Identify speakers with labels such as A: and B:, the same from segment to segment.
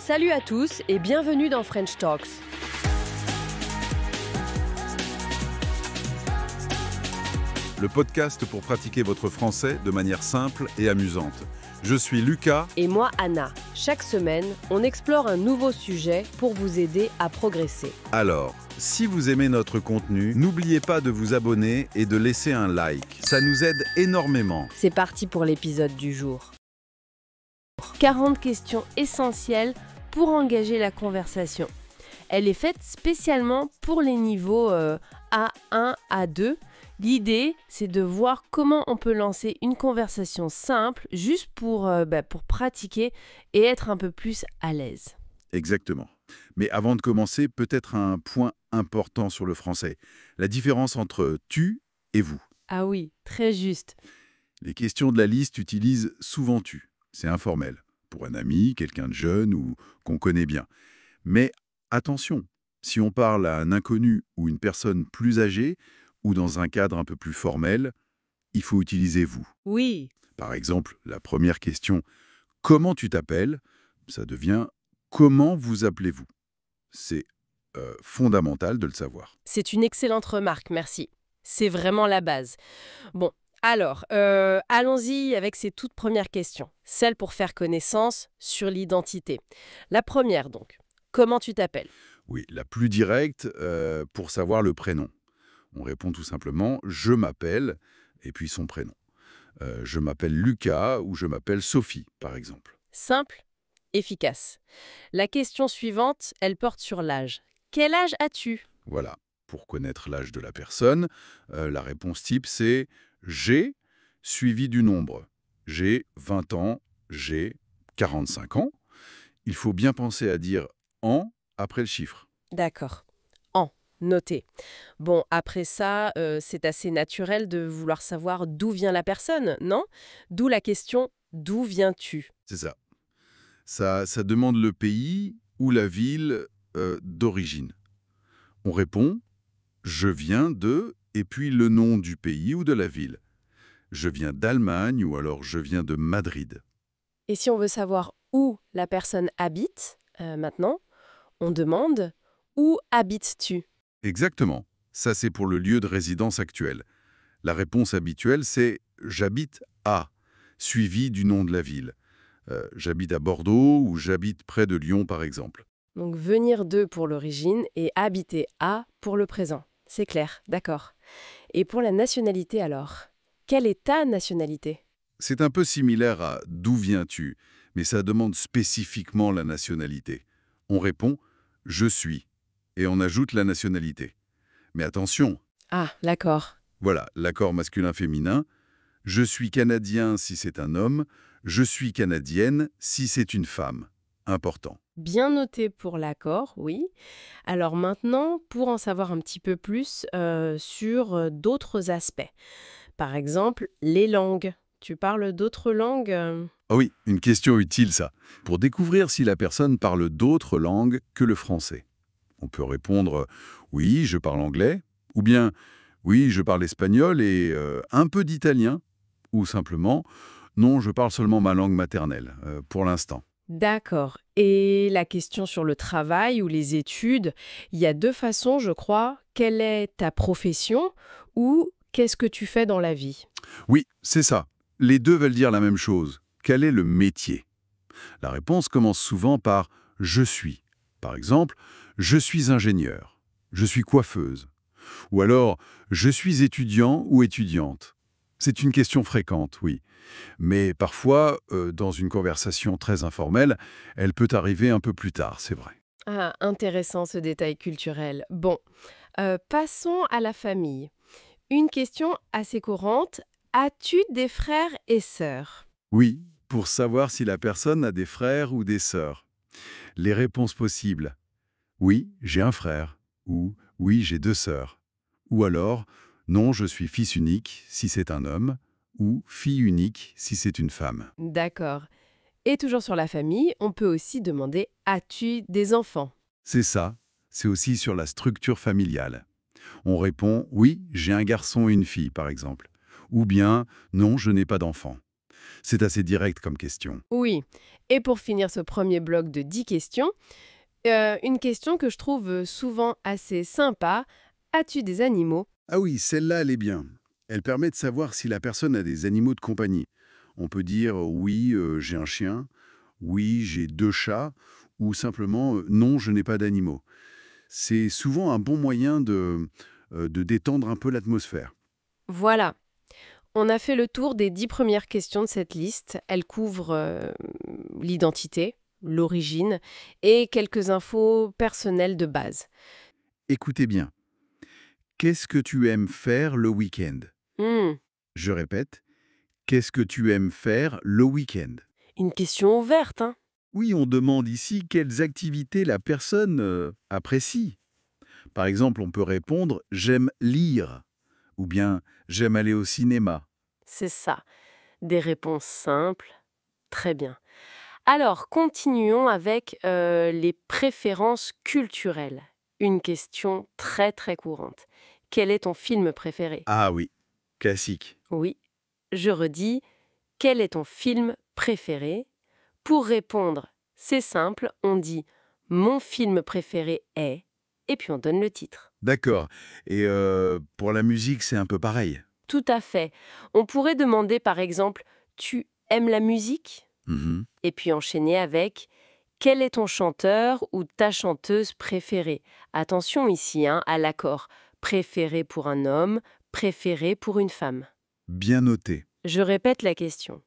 A: Salut à tous et bienvenue dans French Talks.
B: Le podcast pour pratiquer votre français de manière simple et amusante. Je suis Lucas.
A: Et moi, Anna. Chaque semaine, on explore un nouveau sujet pour vous aider à progresser.
B: Alors, si vous aimez notre contenu, n'oubliez pas de vous abonner et de laisser un like. Ça nous aide énormément.
A: C'est parti pour l'épisode du jour. 40 questions essentielles pour engager la conversation. Elle est faite spécialement pour les niveaux A1, A2. L'idée, c'est de voir comment on peut lancer une conversation simple, juste pour pratiquer et être un peu plus à l'aise.
B: Exactement. Mais avant de commencer, peut-être un point important sur le français. La différence entre « tu » et « vous ».
A: Ah oui, très juste.
B: Les questions de la liste utilisent souvent « tu ». C'est informel. Pour un ami, quelqu'un de jeune ou qu'on connaît bien. Mais attention, si on parle à un inconnu ou une personne plus âgée, ou dans un cadre un peu plus formel, il faut utiliser « vous ».
A: Oui.
B: Par exemple, la première question « Comment tu t'appelles ?» ça devient « Comment vous appelez-vous ?» C'est fondamental de le savoir.
A: C'est une excellente remarque, merci. C'est vraiment la base. Bon, alors, allons-y avec ces toutes premières questions. Celles pour faire connaissance sur l'identité. La première donc, comment tu t'appelles ?
B: Oui, la plus directe pour savoir le prénom. On répond tout simplement « Je m'appelle » et puis son prénom. Je m'appelle Lucas ou je m'appelle Sophie, par exemple.
A: Simple, efficace. La question suivante, elle porte sur l'âge. Quel âge as-tu ?
B: Voilà. Pour connaître l'âge de la personne, la réponse type, c'est « j'ai » suivi du nombre. J'ai 20 ans, j'ai 45 ans. Il faut bien penser à dire « en » après le chiffre.
A: D'accord. Noté. Bon, après ça, c'est assez naturel de vouloir savoir d'où vient la personne, non ? D'où la question « D'où viens-tu » ?
B: C'est ça. Ça demande le pays ou la ville d'origine. On répond « je viens de » et puis le nom du pays ou de la ville. Je viens d'Allemagne ou alors je viens de Madrid.
A: Et si on veut savoir où la personne habite, maintenant, on demande « Où habites-tu » ?
B: Exactement. Ça, c'est pour le lieu de résidence actuel. La réponse habituelle, c'est « j'habite à », suivi du nom de la ville. J'habite à Bordeaux ou j'habite près de Lyon, par exemple.
A: Donc venir de pour l'origine et habiter à pour le présent. C'est clair, d'accord. Et pour la nationalité alors ? Quelle est ta nationalité ?
B: C'est un peu similaire à « d'où viens-tu », mais ça demande spécifiquement la nationalité. On répond « je suis » et on ajoute la nationalité. Mais attention,
A: Ah, d'accord.
B: voilà, l'accord masculin-féminin. Je suis canadien si c'est un homme, je suis canadienne si c'est une femme. Important.
A: Bien noté pour l'accord, oui. Alors maintenant, pour en savoir un petit peu plus sur d'autres aspects. Par exemple, les langues. Tu parles d'autres langues
B: Ah oui, une question utile ça. Pour découvrir si la personne parle d'autres langues que le français. On peut répondre « oui, je parle anglais » ou bien « oui, je parle espagnol et un peu d'italien » ou simplement « non, je parle seulement ma langue maternelle, pour l'instant ».
A: D'accord. Et la question sur le travail ou les études, il y a deux façons, je crois. Quelle est ta profession ou qu'est-ce que tu fais dans la vie ?
B: Oui, c'est ça. Les deux veulent dire la même chose. Quel est le métier ? La réponse commence souvent par « je suis ». Par exemple, « je suis ingénieur »,« je suis coiffeuse ». Ou alors « je suis étudiant ou étudiante ». C'est une question fréquente, oui. Mais parfois, dans une conversation très informelle, elle peut arriver un peu plus tard, c'est vrai.
A: Ah, intéressant ce détail culturel. Bon, passons à la famille. Une question assez courante. As-tu des frères et sœurs ?
B: Oui, pour savoir si la personne a des frères ou des sœurs. Les réponses possibles. Oui, j'ai un frère. Ou oui, j'ai deux sœurs. Ou alors, non, je suis fils unique si c'est un homme. Ou fille unique si c'est une femme.
A: D'accord. Et toujours sur la famille, on peut aussi demander « As-tu des enfants ?»
B: C'est ça, c'est aussi sur la structure familiale. On répond « oui, j'ai un garçon et une fille » par exemple. Ou bien « non, je n'ai pas d'enfant ». C'est assez direct comme question.
A: Oui. Et pour finir ce premier bloc de 10 questions, une question que je trouve souvent assez sympa. As-tu des animaux?
B: Ah oui, celle-là, elle est bien. Elle permet de savoir si la personne a des animaux de compagnie. On peut dire oui, j'ai un chien, oui, j'ai 2 chats, ou simplement non, je n'ai pas d'animaux. C'est souvent un bon moyen de détendre un peu l'atmosphère.
A: Voilà, on a fait le tour des 10 premières questions de cette liste. Elles couvrent l'identité, l'origine et quelques infos personnelles de base.
B: Écoutez bien. Qu'est-ce que tu aimes faire le week-end?
A: Hmm,
B: Je répète, qu'est-ce que tu aimes faire le week-end?
A: une question ouverte, hein?
B: Oui, on demande ici quelles activités la personne apprécie. Par exemple, on peut répondre «j'aime lire» ou bien «j'aime aller au cinéma».
A: C'est ça. Des réponses simples. Très bien. Alors, continuons avec les préférences culturelles. Une question très très courante. Quel est ton film préféré?
B: Ah oui, classique.
A: Oui, je redis, quel est ton film préféré? Pour répondre, c'est simple, on dit mon film préféré est, et puis on donne le titre.
B: D'accord. Et pour la musique, c'est un peu pareil.
A: Tout à fait. On pourrait demander par exemple, tu aimes la musique?
B: Mhm.
A: Et puis enchaîner avec quel est ton chanteur ou ta chanteuse préférée? Attention ici hein, à l'accord. Préféré pour un homme, préféré pour une femme.
B: Bien noté.
A: Je répète la question.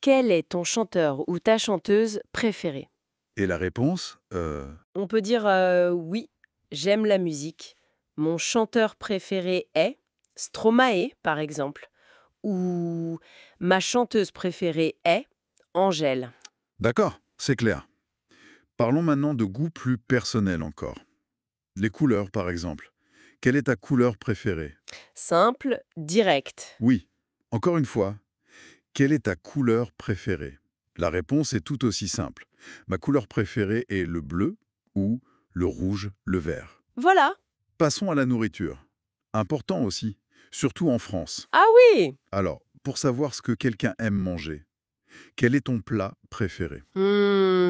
A: Quel est ton chanteur ou ta chanteuse préférée?
B: Et la réponse
A: On peut dire oui, j'aime la musique. Mon chanteur préféré est Stromae, par exemple. Ou ma chanteuse préférée est Angèle.
B: D'accord, c'est clair. Parlons maintenant de goût plus personnel encore. Les couleurs, par exemple. Quelle est ta couleur préférée?
A: Simple, direct.
B: Oui. Encore une fois, quelle est ta couleur préférée? La réponse est tout aussi simple. Ma couleur préférée est le bleu ou le rouge, le vert.
A: Voilà.
B: Passons à la nourriture. Important aussi, surtout en France.
A: Ah oui.
B: Alors, pour savoir ce que quelqu'un aime manger, quel est ton plat préféré?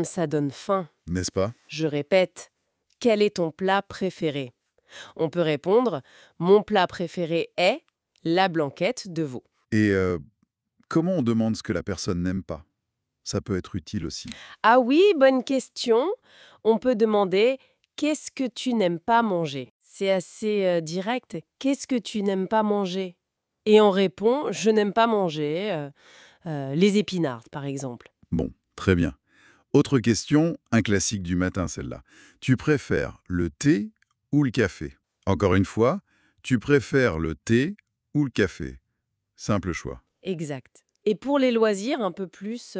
A: Ça donne faim.
B: N'est-ce pas?
A: Je répète, quel est ton plat préféré? On peut répondre, mon plat préféré est la blanquette de veau.
B: Et comment on demande ce que la personne n'aime pas? Ça peut être utile aussi.
A: Ah oui, bonne question. On peut demander, qu'est-ce que tu n'aimes pas manger? C'est assez direct. Qu'est-ce que tu n'aimes pas manger? Et on répond, je n'aime pas manger les épinards, par exemple.
B: Bon, très bien. Autre question, un classique du matin celle-là. Tu préfères le thé ou le café? Encore une fois, tu préfères le thé ou le café? Simple choix.
A: Exact. Et pour les loisirs un peu plus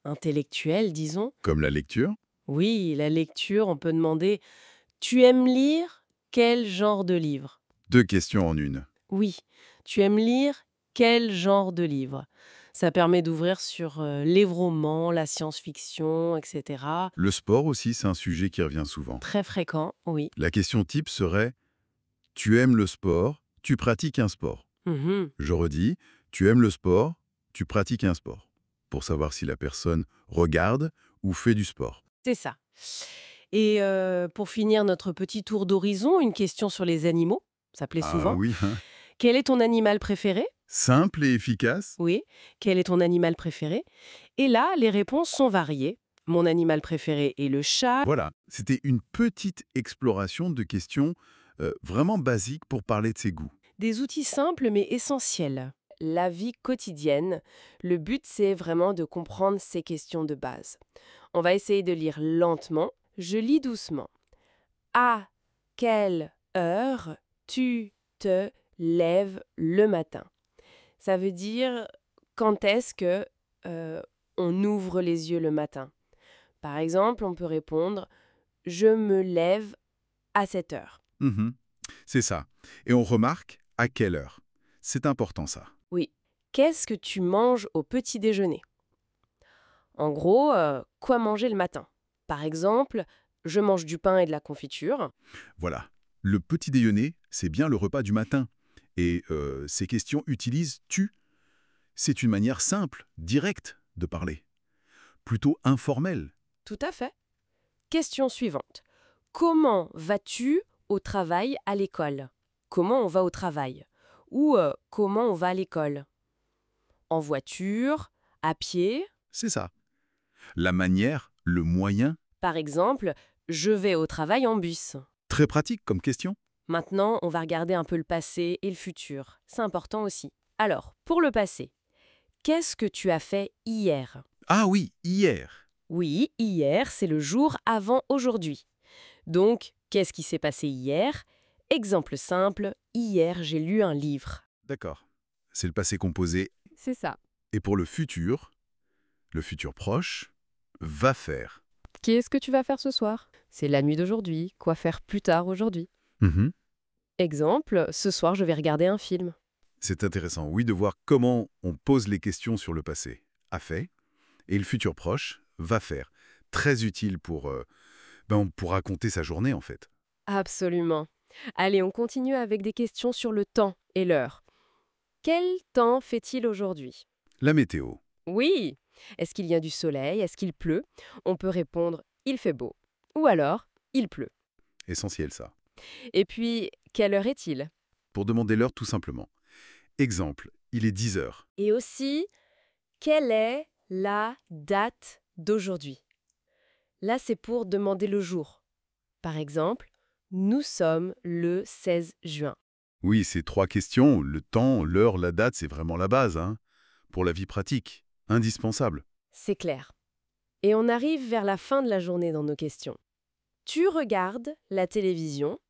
A: intellectuels, disons,
B: Comme la lecture?
A: oui, la lecture, on peut demander, tu aimes lire quel genre de livre?
B: 2 questions en une.
A: Oui, tu aimes lire quel genre de livre? Ça permet d'ouvrir sur les romans, la science-fiction, etc.
B: Le sport aussi, c'est un sujet qui revient souvent.
A: Très fréquent, oui.
B: La question type serait: tu aimes le sport, tu pratiques un sport.
A: Mhm,
B: Je redis, tu aimes le sport, tu pratiques un sport. Pour savoir si la personne regarde ou fait du sport.
A: c'est ça. Et pour finir notre petit tour d'horizon, une question sur les animaux. Ça plaît
B: Ah
A: souvent.
B: oui, hein.
A: Quel est ton animal préféré?
B: Simple et efficace?
A: Oui. Quel est ton animal préféré? Et là, les réponses sont variées. Mon animal préféré est le chat.
B: Voilà, c'était une petite exploration de questions vraiment basiques pour parler de ses goûts.
A: Des outils simples mais essentiels. La vie quotidienne, le but c'est vraiment de comprendre ces questions de base. On va essayer de lire lentement. Je lis doucement. À quelle heure tu te lèves le matin? Ça veut dire quand est-ce que on ouvre les yeux le matin. Par exemple, on peut répondre je me lève à 7 heures.
B: Mhm. C'est ça. Et on remarque à quelle heure. C'est important ça.
A: Oui. Qu'est-ce que tu manges au petit déjeuner? En gros, quoi manger le matin? Par exemple, je mange du pain et de la confiture.
B: Voilà. Le petit déjeuner, c'est bien le repas du matin. Et ces questions utilisent tu. C'est une manière simple, directe de parler. plutôt informel.
A: Tout à fait. Question suivante. Comment vas-tu au travail à l'école? Comment on va au travail? Ou comment on va à l'école? En voiture, à pied?
B: C'est ça. La manière, le moyen,
A: Par exemple, je vais au travail en bus.
B: très pratique comme question.
A: Maintenant, on va regarder un peu le passé et le futur. C'est important aussi. Alors, pour le passé, qu'est-ce que tu as fait hier?
B: Ah oui, hier.
A: Oui, hier, c'est le jour avant aujourd'hui. Donc, qu'est-ce qui s'est passé hier? Exemple simple, hier j'ai lu un livre.
B: D'accord. C'est le passé composé.
A: C'est ça.
B: Et pour le futur proche, va faire.
A: Qu'est-ce que tu vas faire ce soir? C'est la nuit d'aujourd'hui. Quoi faire plus tard aujourd'hui?
B: Mhm.
A: Exemple, ce soir je vais regarder un film.
B: C'est intéressant, oui, de voir comment on pose les questions sur le passé. A fait. Et le futur proche, va faire. Très utile pour raconter sa journée, en fait.
A: Absolument. Allez, on continue avec des questions sur le temps et l'heure. Quel temps fait-il aujourd'hui?
B: La météo.
A: Oui. Est-ce qu'il y a du soleil? Est-ce qu'il pleut? On peut répondre il fait beau. Ou alors il pleut.
B: Essentiel, ça.
A: Et puis, quelle heure est-il?
B: Pour demander l'heure, tout simplement. Exemple, il est 10 heures.
A: Et aussi, quelle est la date d'aujourd'hui? Là, c'est pour demander le jour. Par exemple, nous sommes le 16 juin.
B: Oui, ces 3 questions, le temps, l'heure, la date, c'est vraiment la base, hein. Pour la vie pratique. Indispensable.
A: C'est clair. Et on arrive vers la fin de la journée dans nos questions. Tu regardes la télévision,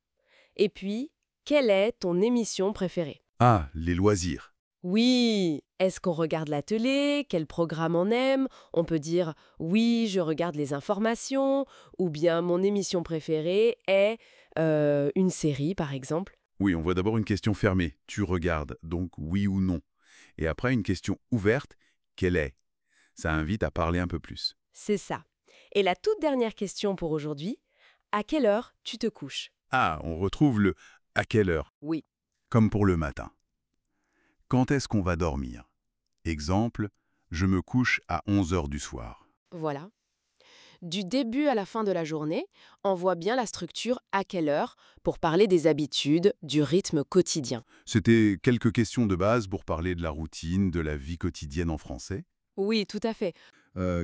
A: et puis, quelle est ton émission préférée?
B: Ah, les loisirs.
A: Oui, est-ce qu'on regarde la télé? Quel programme on aime? On peut dire oui, je regarde les informations, ou bien mon émission préférée est une série, par exemple.
B: Oui, on voit d'abord une question fermée. Tu regardes, donc oui ou non. Et après, une question ouverte. Quelle est? Ça invite à parler un peu plus.
A: C'est ça. Et la toute dernière question pour aujourd'hui, à quelle heure tu te couches?
B: Ah, on retrouve le à quelle heure,
A: Oui.
B: comme pour le matin. Quand est-ce qu'on va dormir? Exemple, je me couche à 11 heures du soir.
A: Voilà. Du début à la fin de la journée, on voit bien la structure à quelle heure pour parler des habitudes, du rythme quotidien.
B: C'était quelques questions de base pour parler de la routine, de la vie quotidienne en français.
A: Oui, tout à fait.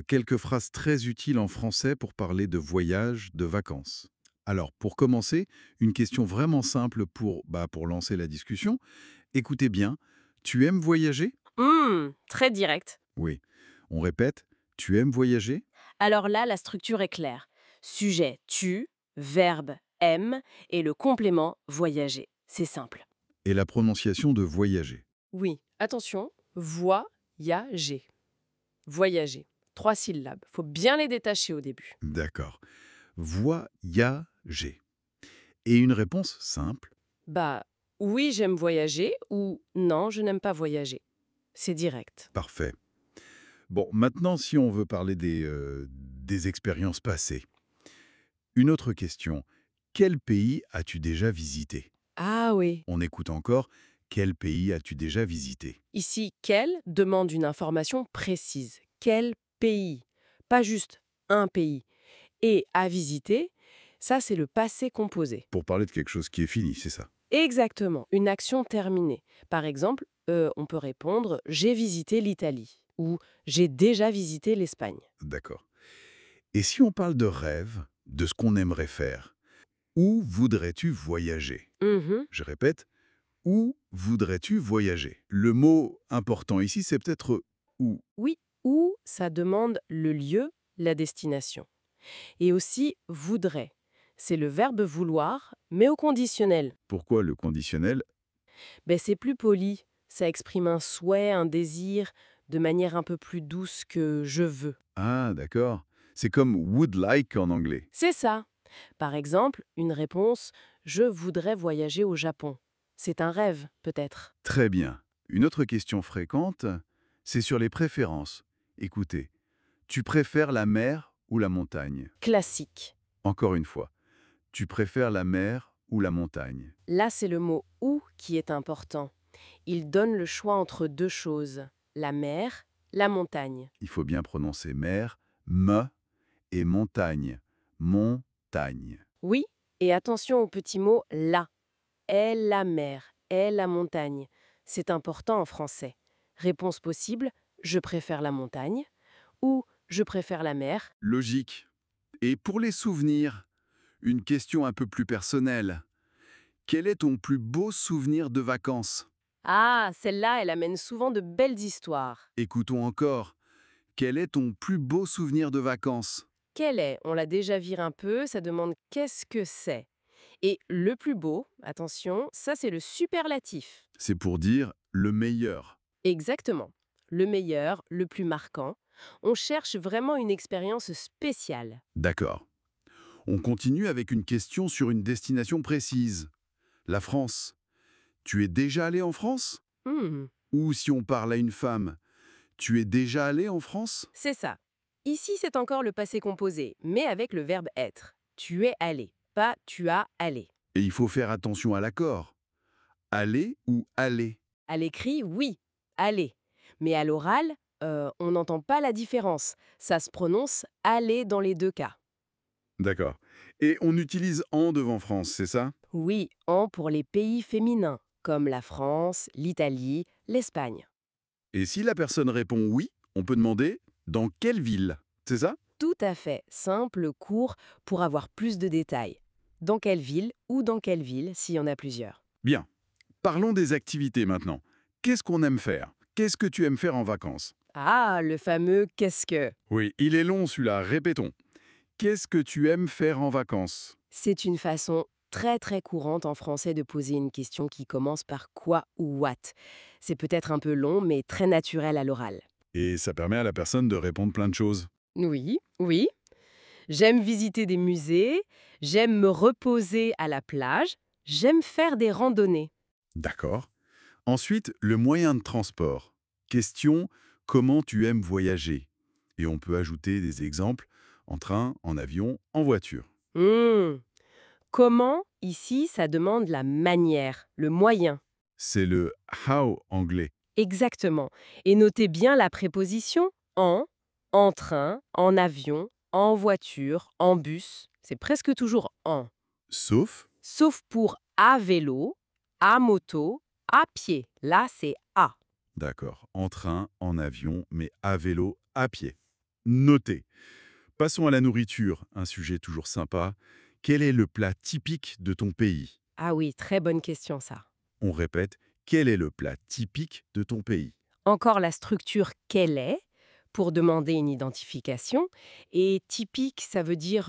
B: Quelques phrases très utiles en français pour parler de voyage, de vacances. Alors, pour commencer, une question vraiment simple pour lancer la discussion. Écoutez bien, tu aimes voyager?
A: Très direct.
B: Oui. On répète, tu aimes voyager?
A: Alors là, la structure est claire. Sujet tu, verbe aime et le complément voyager. C'est simple.
B: Et la prononciation de voyager.
A: Oui, attention, voyager. Voyager. 3 syllabes. Faut bien les détacher au début.
B: D'accord. Voyager. Et une réponse simple.
A: Bah, oui, j'aime voyager ou non, je n'aime pas voyager. C'est direct.
B: Parfait. Bon, maintenant, si on veut parler des expériences passées. Une autre question. Quel pays as-tu déjà visité?
A: Ah oui.
B: On écoute encore. Quel pays as-tu déjà visité?
A: Ici, quel demande une information précise. Quel pays? Pas juste un pays. Et à visiter, ça c'est le passé composé.
B: Pour parler de quelque chose qui est fini, c'est ça.
A: Exactement, une action terminée. Par exemple, on peut répondre j'ai visité l'Italie ou j'ai déjà visité l'Espagne.
B: D'accord. Et si on parle de rêve, de ce qu'on aimerait faire, où voudrais-tu voyager?
A: Mhm.
B: Je répète, où voudrais-tu voyager? Le mot important ici, c'est peut-être où.
A: Oui, ou ça demande le lieu, la destination. Et aussi voudrait. C'est le verbe vouloir, mais au conditionnel.
B: Pourquoi le conditionnel?
A: Ben, c'est plus poli. Ça exprime un souhait, un désir, de manière un peu plus douce que je veux.
B: Ah, d'accord. C'est comme would like en anglais.
A: C'est ça. Par exemple, une réponse je voudrais voyager au Japon. C'est un rêve, peut-être.
B: Très bien. Une autre question fréquente, c'est sur les préférences. Écoutez, tu préfères la mer ou la montagne?
A: Classique.
B: Encore une fois, tu préfères la mer ou la montagne?
A: Là, c'est le mot ou qui est important. Il donne le choix entre deux choses, la mer, la montagne.
B: Il faut bien prononcer mer, Me et montagne. Montagne.
A: Oui, et attention au petit mot la. Est la mer, est la montagne. C'est important en français. Réponse possible, je préfère la montagne ou je préfère la mer.
B: Logique. Et pour les souvenirs, une question un peu plus personnelle. Quel est ton plus beau souvenir de vacances?
A: Ah, celle-là, elle amène souvent de belles histoires.
B: Écoutons encore. Quel est ton plus beau souvenir de vacances?
A: Quel est? On l'a déjà viré un peu, ça demande qu'est-ce que c'est. Et le plus beau, attention, ça c'est le superlatif.
B: C'est pour dire le meilleur.
A: Exactement. Le meilleur, le plus marquant. On cherche vraiment une expérience spéciale.
B: D'accord. On continue avec une question sur une destination précise. La France. Tu es déjà allé en France?
A: Hmm,
B: Ou si on parle à une femme, tu es déjà allé en France?
A: c'est ça. Ici, c'est encore le passé composé, mais avec le verbe être. Tu es allé, pas tu as allé.
B: Et il faut faire attention à l'accord. Aller ou aller?
A: À l'écrit, oui, aller. Mais à l'oral, on n'entend pas la différence. Ça se prononce aller dans les deux cas.
B: D'accord. Et on utilise en devant France, c'est ça?
A: Oui, en pour les pays féminins, comme la France, l'Italie, l'Espagne.
B: Et si la personne répond oui, on peut demander dans quelle ville? C'est ça?
A: Tout à fait, simple, court, pour avoir plus de détails. Dans quelle ville ou dans quelle ville, s'il y en a plusieurs.
B: Bien. Parlons des activités maintenant. Qu'est-ce qu'on aime faire? Qu'est-ce que tu aimes faire en vacances?
A: Ah, le fameux qu'est-ce que?
B: Oui, il est long celui-là, répétons. Qu'est-ce que tu aimes faire en vacances?
A: C'est une façon très très courante en français de poser une question qui commence par quoi ou what. C'est peut-être un peu long, mais très naturel à l'oral.
B: Et ça permet à la personne de répondre plein de choses.
A: Oui, oui. J'aime visiter des musées, j'aime me reposer à la plage, j'aime faire des randonnées.
B: D'accord. Ensuite, le moyen de transport. Question, comment tu aimes voyager? Et on peut ajouter des exemples en train, en avion, en voiture.
A: Hmm. Comment, ici, ça demande la manière, le moyen.
B: C'est le how anglais.
A: Exactement. Et notez bien la préposition en train, en avion, en voiture, en bus. C'est presque toujours en.
B: Sauf,
A: Sauf pour à vélo, à moto, à pied. Là, c'est à.
B: d'accord, en train, en avion, mais à vélo, à pied. Notez. Passons à la nourriture, un sujet toujours sympa. Quel est le plat typique de ton pays?
A: Ah oui, très bonne question ça.
B: On répète, quel est le plat typique de ton pays?
A: Encore la structure quelle est pour demander une identification. Et typique, ça veut dire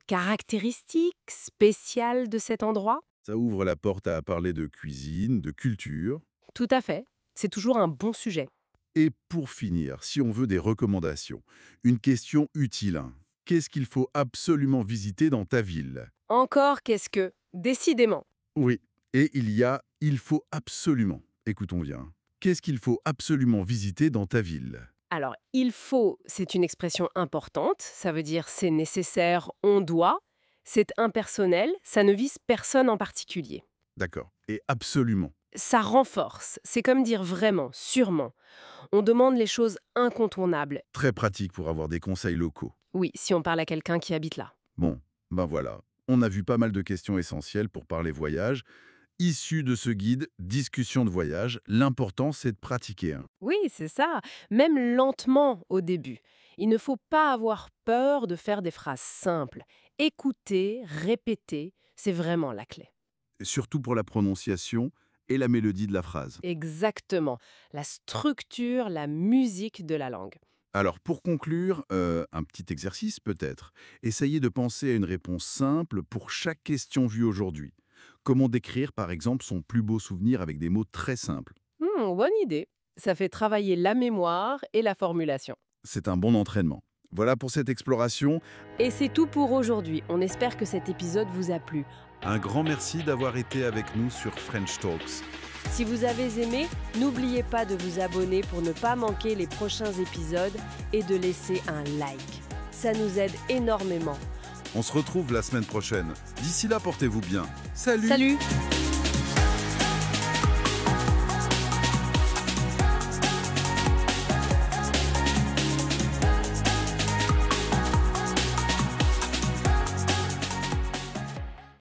A: caractéristique, spécial de cet endroit.
B: Ça ouvre la porte à parler de cuisine, de culture.
A: Tout à fait. C'est toujours un bon sujet.
B: Et pour finir, si on veut des recommandations, une question utile. Qu'est-ce qu'il faut absolument visiter dans ta ville?
A: Encore qu'est-ce que? Décidément.
B: Oui, et il faut absolument. Écoutons bien. Qu'est-ce qu'il faut absolument visiter dans ta ville?
A: Alors, il faut, c'est une expression importante. Ça veut dire c'est nécessaire, on doit. C'est impersonnel, ça ne vise personne en particulier.
B: D'accord. Et absolument.
A: Ça renforce. C'est comme dire vraiment, sûrement. On demande les choses incontournables.
B: Très pratique pour avoir des conseils locaux.
A: Oui, si on parle à quelqu'un qui habite là.
B: Bon, ben voilà. On a vu pas mal de questions essentielles pour parler voyage. Issues de ce guide, discussion de voyage, l'important c'est de pratiquer.
A: Oui, c'est ça. Même lentement au début. Il ne faut pas avoir peur de faire des phrases simples. Écouter, répéter, c'est vraiment la clé.
B: Surtout pour la prononciation et la mélodie de la phrase.
A: Exactement. La structure, la musique de la langue.
B: Alors pour conclure, un petit exercice peut-être. Essayez de penser à une réponse simple pour chaque question vue aujourd'hui. Comment décrire par exemple son plus beau souvenir avec des mots très simples?
A: Bonne idée. Ça fait travailler la mémoire et la formulation.
B: C'est un bon entraînement. Voilà pour cette exploration.
A: Et c'est tout pour aujourd'hui. On espère que cet épisode vous a plu.
B: Un grand merci d'avoir été avec nous sur French Talks.
A: Si vous avez aimé, n'oubliez pas de vous abonner pour ne pas manquer les prochains épisodes et de laisser un like. Ça nous aide énormément.
B: On se retrouve la semaine prochaine. D'ici là, portez-vous bien. Salut!
A: Salut!